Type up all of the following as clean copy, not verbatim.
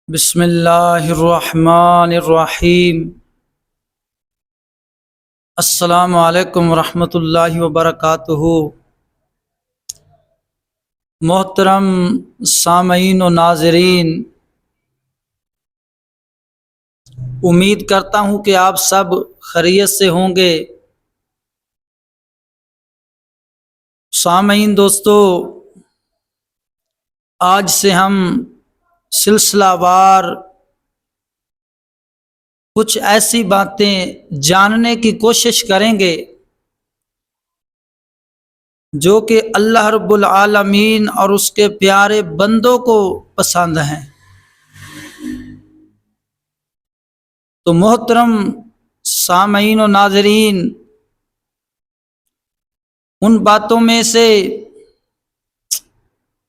بسم اللہ الرحمن الرحیم۔ السلام علیکم ورحمۃ اللہ وبرکاتہ۔ محترم سامعین و ناظرین، امید کرتا ہوں کہ آپ سب خیریت سے ہوں گے۔ سامعین دوستو، آج سے ہم سلسلہ وار کچھ ایسی باتیں جاننے کی کوشش کریں گے جو کہ اللہ رب العالمین اور اس کے پیارے بندوں کو پسند ہیں۔ تو محترم سامعین و ناظرین، ان باتوں میں سے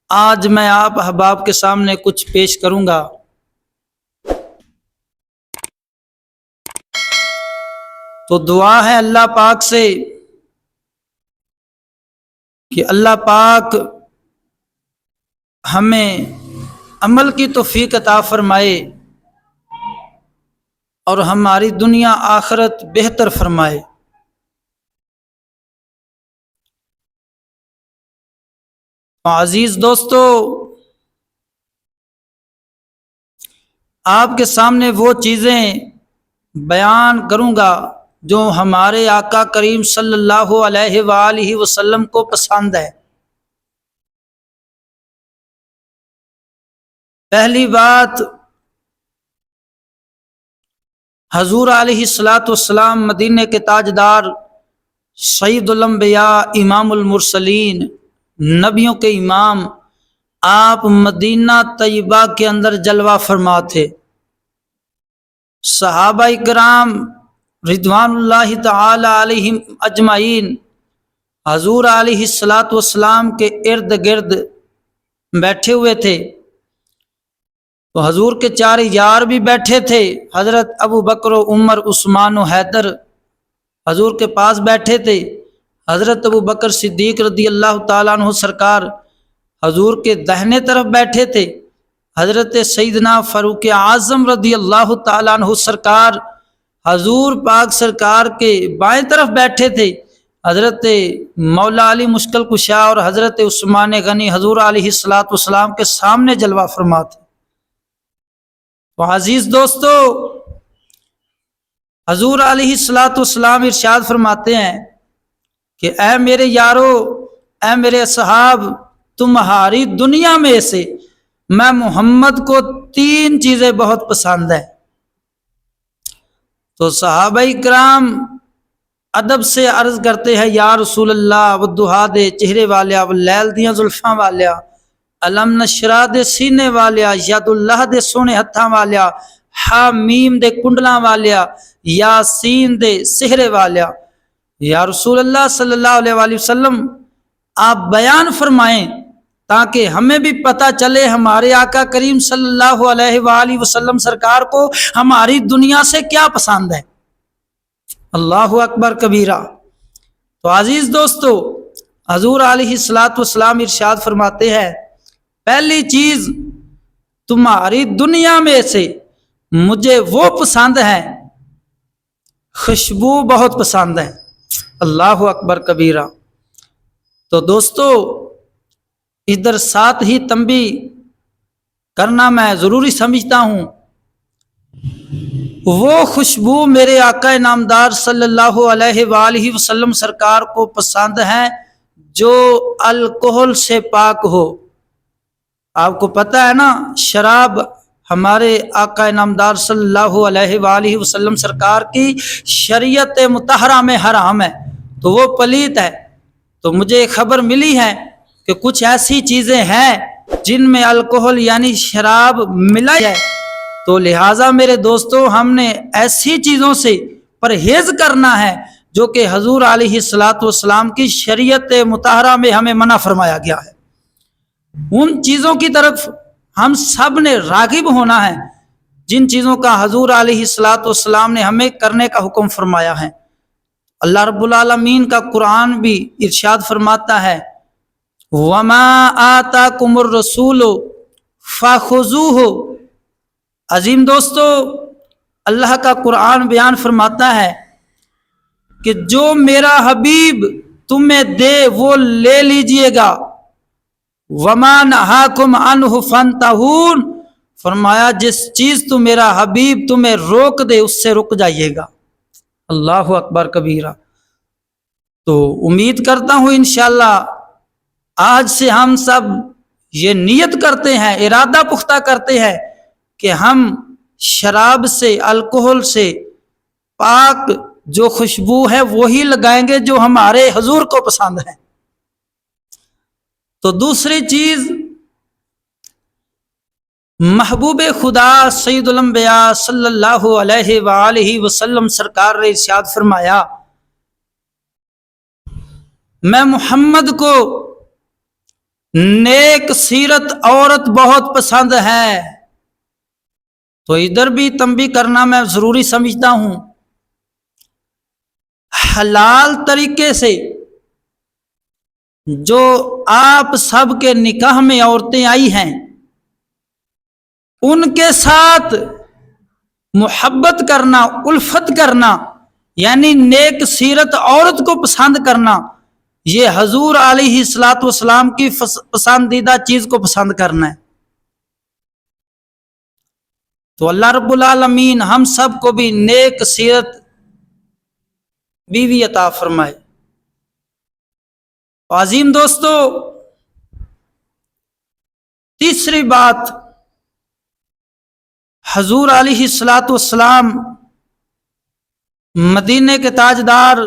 آج میں آپ احباب کے سامنے کچھ پیش کروں گا۔ تو دعا ہے اللہ پاک سے کہ اللہ پاک ہمیں عمل کی توفیق عطا فرمائے اور ہماری دنیا آخرت بہتر فرمائے۔ عزیز دوستو، آپ کے سامنے وہ چیزیں بیان کروں گا جو ہمارے آقا کریم صلی اللہ علیہ وآلہ وسلم کو پسند ہے۔ پہلی بات، حضور علیہ الصلاۃ والسلام مدینے کے تاجدار، سید الانبیاء، امام المرسلین، نبیوں کے امام، آپ مدینہ طیبہ کے اندر جلوہ فرما تھے۔ صحابہ کرام رضوان اللہ تعالی علیہم اجمعین حضور علیہ الصلاۃ والسلام کے ارد گرد بیٹھے ہوئے تھے۔ تو حضور کے چار یار بھی بیٹھے تھے، حضرت ابو بکر و عمر، عثمان و حیدر حضور کے پاس بیٹھے تھے۔ حضرت ابو بکر صدیق رضی اللہ تعالیٰ عنہ سرکار حضور کے داہنے طرف بیٹھے تھے۔ حضرت سیدنا فاروق اعظم رضی اللہ تعالیٰ عنہ سرکار حضور پاک سرکار کے بائیں طرف بیٹھے تھے۔ حضرت مولا علی مشکل کشا اور حضرت عثمان غنی حضور علیہ الصلاۃ والسلام کے سامنے جلوہ فرما تھے۔ تو عزیز دوستو، حضور علیہ الصلاۃ والسلام ارشاد فرماتے ہیں کہ اے میرے یارو، اے میرے اصحاب، تمہاری دنیا میں سے میں محمد کو 3 چیزیں بہت پسند ہیں۔ تو صحابہ کرام ادب سے عرض کرتے ہیں، یا رسول اللہ، والضحیٰ دے چہرے والیا، واللیل دیاں زلفاں والیا، علم نشرہ دے سینے والیا، ید اللہ دے سونے ہتھاں والیا، حامیم دے کنڈلاں والیا، یاسین دے سہرے والیا۔ یا رسول اللہ صلی اللہ علیہ وآلہ وسلم، آپ بیان فرمائیں تاکہ ہمیں بھی پتہ چلے ہمارے آقا کریم صلی اللہ علیہ وآلہ وسلم سرکار کو ہماری دنیا سے کیا پسند ہے۔ اللہ اکبر کبیرہ۔ تو عزیز دوستو، حضور علیہ الصلاۃ والسلام ارشاد فرماتے ہیں، پہلی چیز تمہاری دنیا میں سے مجھے وہ پسند ہے، خوشبو بہت پسند ہے۔ اللہ اکبر کبیرہ۔ تو دوستو، ادھر ساتھ ہی تنبیہ کرنا میں ضروری سمجھتا ہوں، وہ خوشبو میرے آقا نامدار صلی اللہ علیہ وآلہ وسلم سرکار کو پسند ہے جو الکحل سے پاک ہو۔ آپ کو پتہ ہے نا، شراب ہمارے آقا نامدار صلی اللہ علیہ وآلہ وسلم سرکار کی شریعت مطہرہ میں حرام ہے، تو وہ پلیت ہے۔ تو مجھے خبر ملی ہے کہ کچھ ایسی چیزیں ہیں جن میں الکحل یعنی شراب ملا ہے، تو لہٰذا میرے دوستو، ہم نے ایسی چیزوں سے پرہیز کرنا ہے جو کہ حضور علیہ الصلاۃ والسلام کی شریعت مطہرہ میں ہمیں منع فرمایا گیا ہے۔ ان چیزوں کی طرف ہم سب نے راغب ہونا ہے جن چیزوں کا حضور علیہ الصلاۃ والسلام نے ہمیں کرنے کا حکم فرمایا ہے۔ اللہ رب العالمین کا قرآن بھی ارشاد فرماتا ہے، وَمَا آتَاكُمُ الرَّسُولُ فَخُذُوهُ عظیم دوستو، اللہ کا قرآن بیان فرماتا ہے کہ جو میرا حبیب تمہیں دے وہ لے لیجئے گا، وَمَا نَهَاكُمْ عَنْهُ فَانْتَهُونَ، فرمایا جس چیز تو میرا حبیب تمہیں روک دے اس سے رک جائیے گا۔ اللہ اکبر کبیرہ۔ تو امید کرتا ہوں انشاءاللہ آج سے ہم سب یہ نیت کرتے ہیں، ارادہ پختہ کرتے ہیں کہ ہم شراب سے، الکحل سے پاک جو خوشبو ہے وہی لگائیں گے جو ہمارے حضور کو پسند ہے۔ تو دوسری چیز، محبوب خدا سید الانبیاء صلی اللہ علیہ وآلہ وسلم سرکار نے ارشاد فرمایا، میں محمد کو نیک سیرت عورت بہت پسند ہے۔ تو ادھر بھی تنبیہ کرنا میں ضروری سمجھتا ہوں، حلال طریقے سے جو آپ سب کے نکاح میں عورتیں آئی ہیں ان کے ساتھ محبت کرنا، الفت کرنا، یعنی نیک سیرت عورت کو پسند کرنا، یہ حضور علیہ الصلوۃ والسلام کی پسندیدہ چیز کو پسند کرنا ہے۔ تو اللہ رب العالمین ہم سب کو بھی نیک سیرت بیوی عطا فرمائے۔ عظیم دوستو، تیسری بات، حضور علیہ الصلوۃ والسلام مدینے کے تاجدار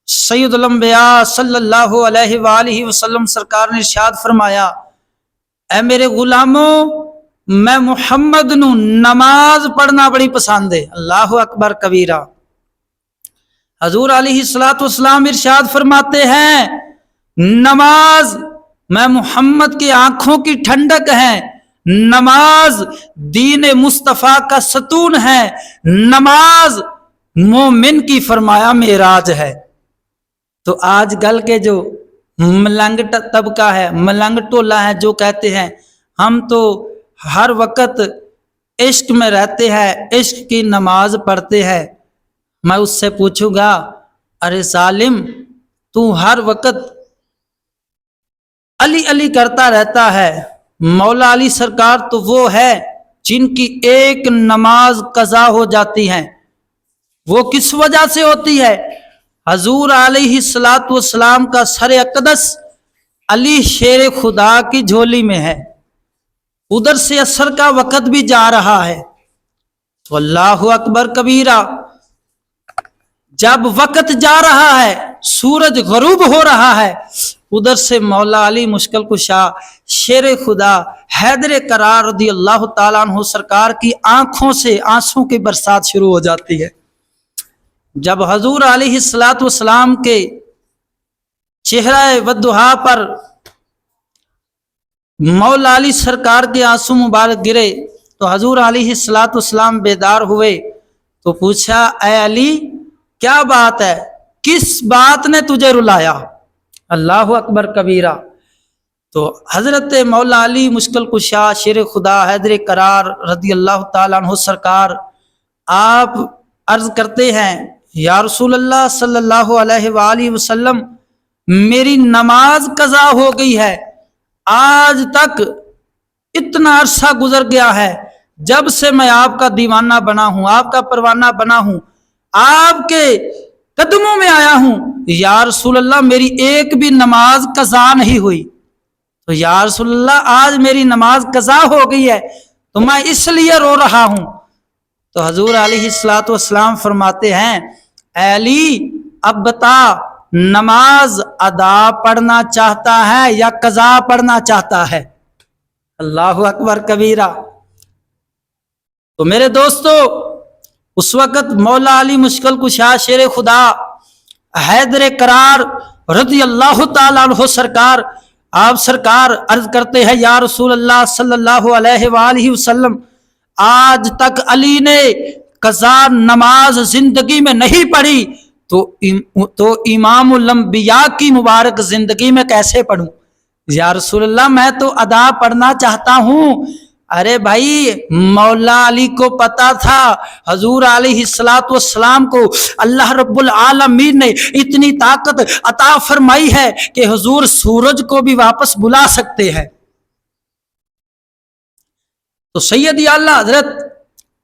سید الانبیاء صلی اللہ علیہ وآلہ وسلم سرکار نے ارشاد فرمایا، اے میرے غلاموں، میں محمد نو نماز پڑھنا بڑی پسند ہے۔ اللہ اکبر کبیرہ۔ حضور علیہ الصلوۃ والسلام ارشاد فرماتے ہیں، نماز میں محمد کی آنکھوں کی ٹھنڈک ہے، نماز دین مصطفیٰ کا ستون ہے، نماز مومن کی فرمایا معراج ہے۔ تو آج کل کے جو ملنگ طبقہ ہے، ملنگ ٹولہ ہے، جو کہتے ہیں ہم تو ہر وقت عشق میں رہتے ہیں، عشق کی نماز پڑھتے ہیں، میں اس سے پوچھوں گا، ارے ظالم، تو ہر وقت علی علی کرتا رہتا ہے، مولا علی سرکار تو وہ ہے جن کی ایک نماز قضا ہو جاتی ہے، وہ کس وجہ سے ہوتی ہے؟ حضور علیہ الصلوۃ والسلام کا سر اقدس علی شیر خدا کی جھولی میں ہے، ادھر سے عصر کا وقت بھی جا رہا ہے۔ تو اللہ اکبر کبیرہ، جب وقت جا رہا ہے، سورج غروب ہو رہا ہے، ادھر سے مولا علی مشکل کشا شیر خدا حیدر قرار رضی اللہ تعالیٰ عنہ سرکار کی آنکھوں سے آنسوں کی برسات شروع ہو جاتی ہے۔ جب حضور علیہ الصلوۃ والسلام کے چہرہ والضحیٰ پر مولا علی سرکار کے آنسو مبارک گرے تو حضور علیہ الصلوۃ والسلام بیدار ہوئے، تو پوچھا، اے علی کیا بات ہے، کس بات نے تجھے رلایا؟ اللہ اکبر کبیرہ۔ تو حضرت مولا علی مشکل کشا شیر خدا حیدر قرار رضی اللہ تعالیٰ عنہ سرکار آپ عرض کرتے ہیں، یا رسول اللہ صلی اللہ علیہ وآلہ وسلم، میری نماز قضا ہو گئی ہے، آج تک اتنا عرصہ گزر گیا ہے جب سے میں آپ کا دیوانہ بنا ہوں، آپ کا پروانہ بنا ہوں، آپ کے قدموں میں آیا ہوں، یا رسول اللہ میری ایک بھی نماز قضا نہیں ہوئی۔ تو یا رسول اللہ آج میری نماز قضا ہو گئی ہے تو میں اس لیے رو رہا ہوں۔ تو حضور علیہ الصلوۃ والسلام فرماتے ہیں، اے علی اب بتا، نماز ادا پڑھنا چاہتا ہے یا قضا پڑھنا چاہتا ہے؟ اللہ اکبر کبیرہ۔ تو میرے دوستو، اس وقت مولا علی مشکل کشا شیر خدا حیدر قرار رضی اللہ تعالیٰ عنہ سرکار آپ سرکار عرض کرتے ہیں، یا رسول اللہ صلی اللہ علیہ وآلہ وسلم، آج تک علی نے قضا نماز زندگی میں نہیں پڑھی تو امام الانبیاء کی مبارک زندگی میں کیسے پڑھوں؟ یا رسول اللہ میں تو ادا پڑھنا چاہتا ہوں۔ ارے بھائی مولا علی کو پتا تھا حضور علیہ الصلوۃ والسلام کو اللہ رب العالمین نے اتنی طاقت عطا فرمائی ہے کہ حضور سورج کو بھی واپس بلا سکتے ہیں۔ تو سیدی اعلیٰ حضرت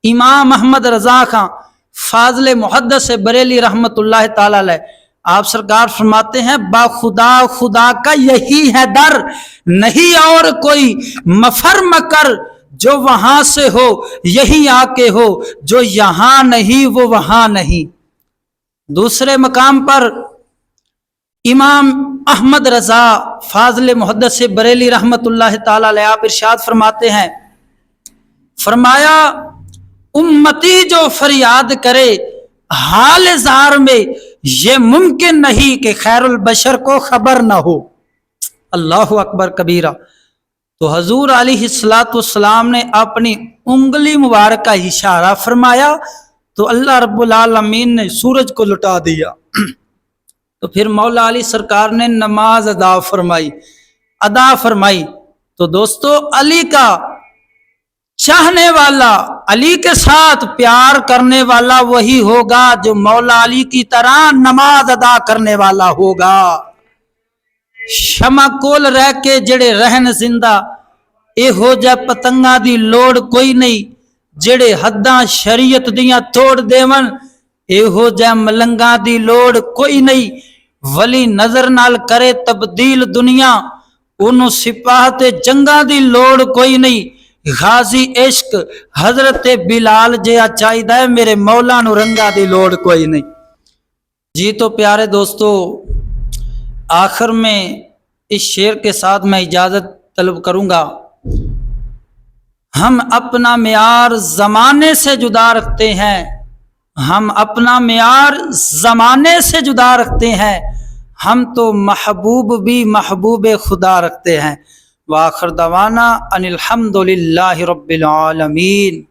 امام احمد رضا خان فاضل محدث بریلی رحمت اللہ تعالی علیہ آپ سرکار فرماتے ہیں با خدا خدا کا یہی ہے در، نہیں اور کوئی مفر مکر، جو وہاں سے ہو یہی آ کے ہو، جو یہاں نہیں وہ وہاں نہیں۔ دوسرے مقام پر امام احمد رضا فاضل محدث بریلی رحمت اللہ تعالی علیہ آپ ارشاد فرماتے ہیں، فرمایا امتی جو فریاد کرے حال زار میں، یہ ممکن نہیں کہ خیر البشر کو خبر نہ ہو۔ اللہ اکبر کبیرہ۔ تو حضور علیہ الصلوۃ والسلام نے اپنی انگلی مبارکہ اشارہ فرمایا تو اللہ رب العالمین نے سورج کو لٹا دیا۔ تو پھر مولا علی سرکار نے نماز ادا فرمائی۔ تو دوستو علی کا چاہنے والا، علی کے ساتھ پیار کرنے والا وہی ہوگا جو مولا علی کی طرح نماز ادا کرنے والا ہوگا۔ شمع کول رہ کے جڑے رہن زندہ، اے ہو جا پتنگاں دی لوڑ کوئی نہیں، جڑے حداں شریعت دیاں توڑ دیون، اے ہو جا ملنگاں دی لوڑ کوئی نہیں۔ ولی نظر نال کرے تبدیل دنیا، انہوں سپاہت جنگاں دی لوڑ کوئی نہیں۔ غازی عشق حضرت بلال جیا چاہیدہ ہے، میرے مولا نو رنگا دی لوڑ کوئی نہیں۔ جی تو پیارے دوستو، آخر میں اس شعر کے ساتھ میں اجازت طلب کروں گا۔ ہم اپنا معیار زمانے سے جدا رکھتے ہیں، ہم اپنا معیار زمانے سے جدا رکھتے ہیں، ہم تو محبوب بھی محبوب خدا رکھتے ہیں۔ وآخر دعوانا ان الحمد للہ رب العالمین۔